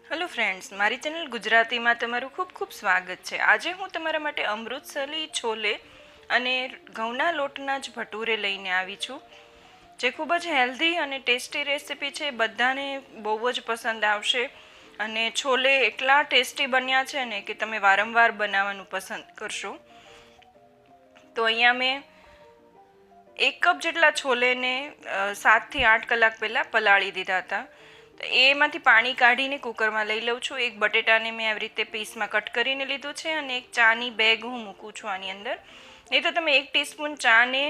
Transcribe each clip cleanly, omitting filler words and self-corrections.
Hello friends, મારી channel ગુજરાતીમાં તમારું ખૂબ ખૂબ સ્વાગત છે. આજે હું તમારા માટે અમૃતસરી છોલે અને ઘઉંના લોટના જ ભટુરે લઈને આવી છું, જે ખૂબ જ હેલ્ધી અને ટેસ્ટી રેસીપી છે. બધાને બહુ જ પસંદ આવશે અને છોલે એટલા ટેસ્ટી બન્યા છે ને કે તમે વારંવાર બનાવવાનું પસંદ કરશો. તો અહીંયા મેં 1 કપ જેટલા છોલેને 7 થી 8 કલાક પહેલાં પલાળી દીધા હતા. તો એમાંથી પાણી કાઢીને કુકરમાં લઈ લઉં છું. એક બટેટાને મેં આવી રીતે પીસમાં કટ કરીને લીધું છે અને એક ચાની બેગ હું મૂકું છું આની અંદર. નહીં તો તમે 1 ટીસ્પૂન ચાને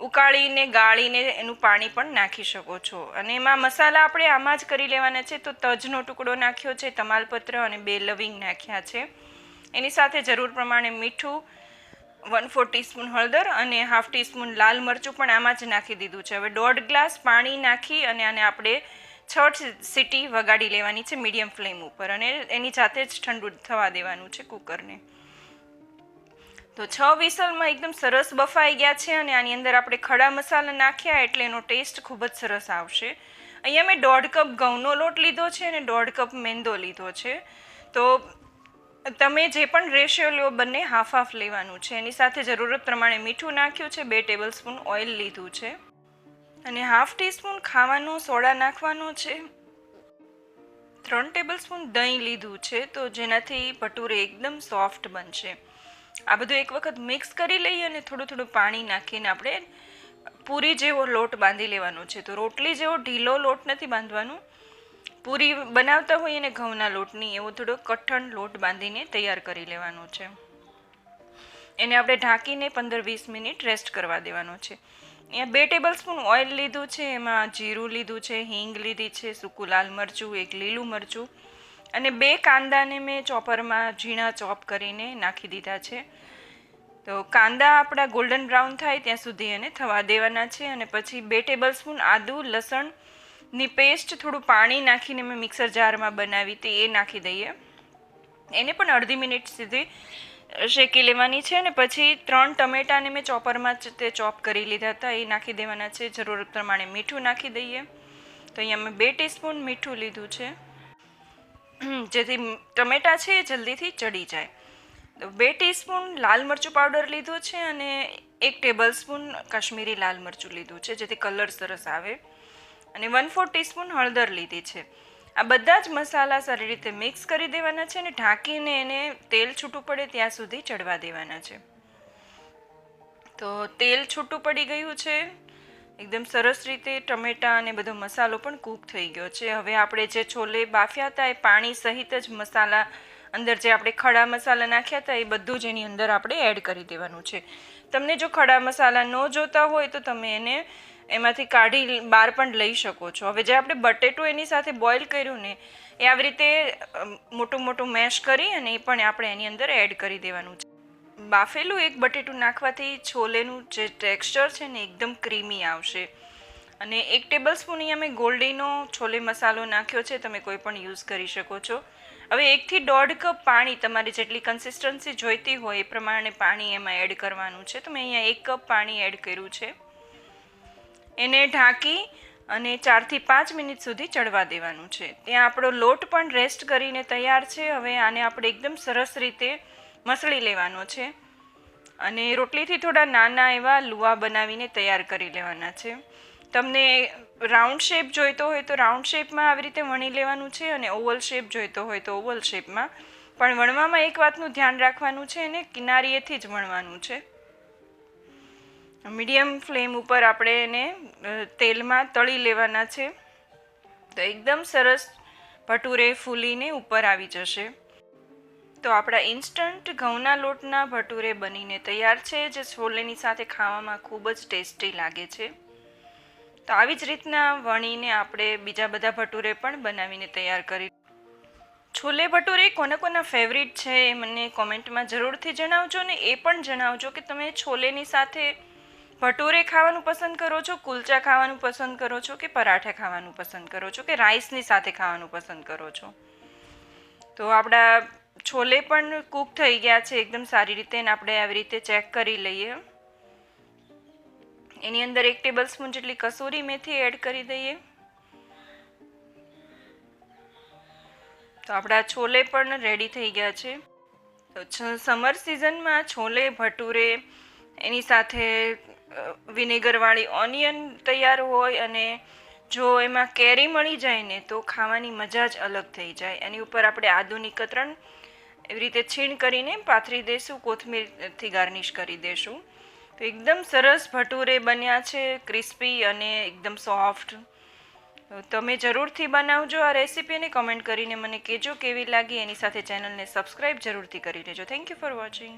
ઉકાળીને ગાળીને એનું પાણી પણ નાખી શકો છો. અને એમાં મસાલા આપણે આમાં જ કરી લેવાના છે. તો તજનો ટુકડો નાખ્યો છે, તમાલપત્ર અને 2 લવિંગ નાખ્યા છે. એની સાથે જરૂર પ્રમાણે મીઠું, 1/4 ટીસ્પૂન હળદર અને 1/2 ટીસ્પૂન લાલ મરચું પણ આમાં જ નાખી દીધું છે. હવે 1.5 ગ્લાસ પાણી નાખી અને આને આપણે 6 સીટી વગાડી લેવાની છે મીડિયમ ફ્લેમ ઉપર, અને એની જાતે જ ઠંડુ થવા દેવાનું છે કુકરને. તો 6 વિસલમાં એકદમ સરસ બફાઈ ગયા છે અને આની અંદર આપણે ખડા મસાલા નાખ્યા એટલે એનો ટેસ્ટ ખૂબ જ સરસ આવશે. અહીંયા મેં 1.5 કપ ઘઉંનો લોટ લીધો છે અને 1.5 કપ મેંદો લીધો છે. તો તમે જે પણ રેશિયો લો બંને હાફ લેવાનું છે. એની સાથે જરૂરત પ્રમાણે મીઠું નાખ્યું છે, 2 ટેબલસ્પૂન ઓઇલ લીધું છે અને 1/2 ટીસ્પૂન ખાવાનો સોડા નાખવાનો છે. 3 ટેબલસ્પૂન દહીં લીધું છે, તો જેનાથી ભટુરે એકદમ સોફ્ટ બનશે. આ બધું એક વખત મિક્સ કરી લઈએ અને થોડું થોડું પાણી નાખીને આપણે પૂરી જેવો લોટ બાંધી લેવાનો છે. તો રોટલી જેવો ઢીલો લોટ નથી બાંધવાનો. પૂરી બનાવતા હોઈએ ને ઘઉંના લોટની, એવો થોડો કઠણ લોટ બાંધીને તૈયાર કરી લેવાનો છે. એને આપણે ઢાંકીને 15-20 મિનિટ રેસ્ટ કરવા દેવાનો છે. અહીંયા 2 ટેબલસ્પૂન ઓઇલ લીધું છે, એમાં જીરું લીધું છે, હિંગ લીધી છે, સૂકું લાલ મરચું, 1 લીલું મરચું અને 2 કાંદાને મેં ચોપરમાં ઝીણા ચોપ કરીને નાખી દીધા છે. તો કાંદા આપણા ગોલ્ડન બ્રાઉન થાય ત્યાં સુધી એને થવા દેવાના છે. અને પછી 2 ટેબલસ્પૂન આદુ લસણની પેસ્ટ થોડું પાણી નાખીને મેં મિક્સર જારમાં બનાવી હતી, એ નાખી દઈએ. એને પણ અડધી મિનિટ સુધી શેકી લેવાની છે. અને પછી 3 ટમેટાને મેં ચોપરમાં જ તે ચોપ કરી લીધા હતા, એ નાખી દેવાના છે. જરૂરત પ્રમાણે મીઠું નાખી દઈએ. તો અહીંયા મેં 2 ટીસ્પૂન મીઠું લીધું છે, જેથી ટમેટા છે એ જલ્દીથી ચડી જાય. તો 2 ટીસ્પૂન લાલ મરચું પાવડર લીધું છે અને 1 ટેબલસ્પૂન કાશ્મીરી લાલ મરચું લીધું છે, જેથી કલર સરસ આવે. અને 1/4 ટીસ્પૂન હળદર લીધી છે. આ બધા જ મસાલા સારી રીતે મિક્સ કરી દેવાના છે અને ઢાંકીને એને તેલ છૂટું પડે ત્યાં સુધી ચડવા દેવાના છે. તો તેલ છૂટું પડી ગયું છે એકદમ સરસ રીતે. ટમેટા અને બધો મસાલો પણ કૂક થઈ ગયો છે. હવે આપણે જે છોલે બાફ્યા હતા એ પાણી સહિત જ મસાલા અંદર જે આપણે ખડા મસાલા નાખ્યા હતા એ બધું જ એની અંદર આપણે એડ કરી દેવાનું છે. તમને જો ખડા મસાલા ન જોતા હોય તો તમે એને એમાંથી કાઢી બહાર પણ લઈ શકો છો. હવે જે આપણે બટેટું એની સાથે બોઇલ કર્યું ને, એ આવી રીતે મોટું મોટું મેશ કરી અને એ પણ આપણે એની અંદર એડ કરી દેવાનું છે. બાફેલું એક બટેટું નાખવાથી છોલેનું જે ટેક્સચર છે ને એકદમ ક્રીમી આવશે. અને 1 ટેબલસ્પૂન અહીંયા મેં ગોલ્ડીનો છોલે મસાલો નાખ્યો છે, તમે કોઈ પણ યુઝ કરી શકો છો. હવે 1 થી 1.5 કપ પાણી, તમારે જેટલી કન્સિસ્ટન્સી જોઈતી હોય એ પ્રમાણે પાણી એમાં એડ કરવાનું છે. તો મેં અહીંયા 1 કપ પાણી એડ કર્યું છે. એને ઢાંકી અને 4 થી 5 મિનિટ સુધી ચડવા દેવાનું છે. ત્યાં આપણો લોટ પણ રેસ્ટ કરીને તૈયાર છે. હવે આને આપણે એકદમ સરસ રીતે મસળી લેવાનો છે અને રોટલીથી થોડા નાના એવા લુવા બનાવીને તૈયાર કરી લેવાના છે. તમને રાઉન્ડ શેપ જોઈતો હોય તો રાઉન્ડ શેપમાં આવી રીતે વણી લેવાનું છે અને ઓવલ શેપ જોઈતો હોય તો ઓવલ શેપમાં. પણ વણવામાં એક વાતનું ધ્યાન રાખવાનું છે, એને કિનારીએથી જ વણવાનું છે. મીડિયમ ફ્લેમ ઉપર આપણે એને તેલમાં તળી લેવાના છે. તો એકદમ સરસ ભટુરે ફૂલીને ઉપર આવી જશે. તો આપણા ઇન્સ્ટન્ટ ઘઉંના લોટના ભટુરે બનીને તૈયાર છે, જે છોલેની સાથે ખાવામાં ખૂબ જ ટેસ્ટી લાગે છે. તો આવી જ રીતના વણીને આપણે બીજા બધા ભટુરે પણ બનાવીને તૈયાર કરી. છોલે ભટુરે કોના કોના ફેવરિટ છે એ મને કોમેન્ટમાં જરૂરથી જણાવજો. ને એ પણ જણાવજો કે તમે છોલેની સાથે ભટુરે ખાવાનું પસંદ કરો છો, કુલચા ખાવાનું પસંદ કરો છો, કે પરાઠા ખાવાનું પસંદ કરો છો, કે રાઈસની સાથે ખાવાનું પસંદ કરો છો. તો આપણા છોલે પણ કૂક થઈ ગયા છે એકદમ સારી રીતે, અને આપણે આવી રીતે ચેક કરી લઈએ. એની અંદર 1 ટેબલસ્પૂન જેટલી કસૂરી મેથી એડ કરી દઈએ. તો આપણા છોલે પણ રેડી થઈ ગયા છે. તો સમર સિઝનમાં છોલે ભટુરે એની સાથે વિનેગરવાળી ઓનિયન તૈયાર હોય અને જો એમાં કેરી મળી જાય ને તો ખાવાની મજા જ અલગ થઈ જાય. એની ઉપર આપણે આદુની કતરણ એવી રીતે છીણ કરીને પાથરી દઈશું, કોથમીરથી ગાર્નિશ કરી દઈશું. તો એકદમ સરસ ભટુરે બન્યા છે, ક્રિસ્પી અને એકદમ સોફ્ટ. તમે જરૂરથી બનાવજો આ રેસીપીને, કમેન્ટ કરીને મને કહેજો કેવી લાગી. એની સાથે ચેનલને સબસ્ક્રાઈબ જરૂરથી કરી લેજો. Thank you for watching.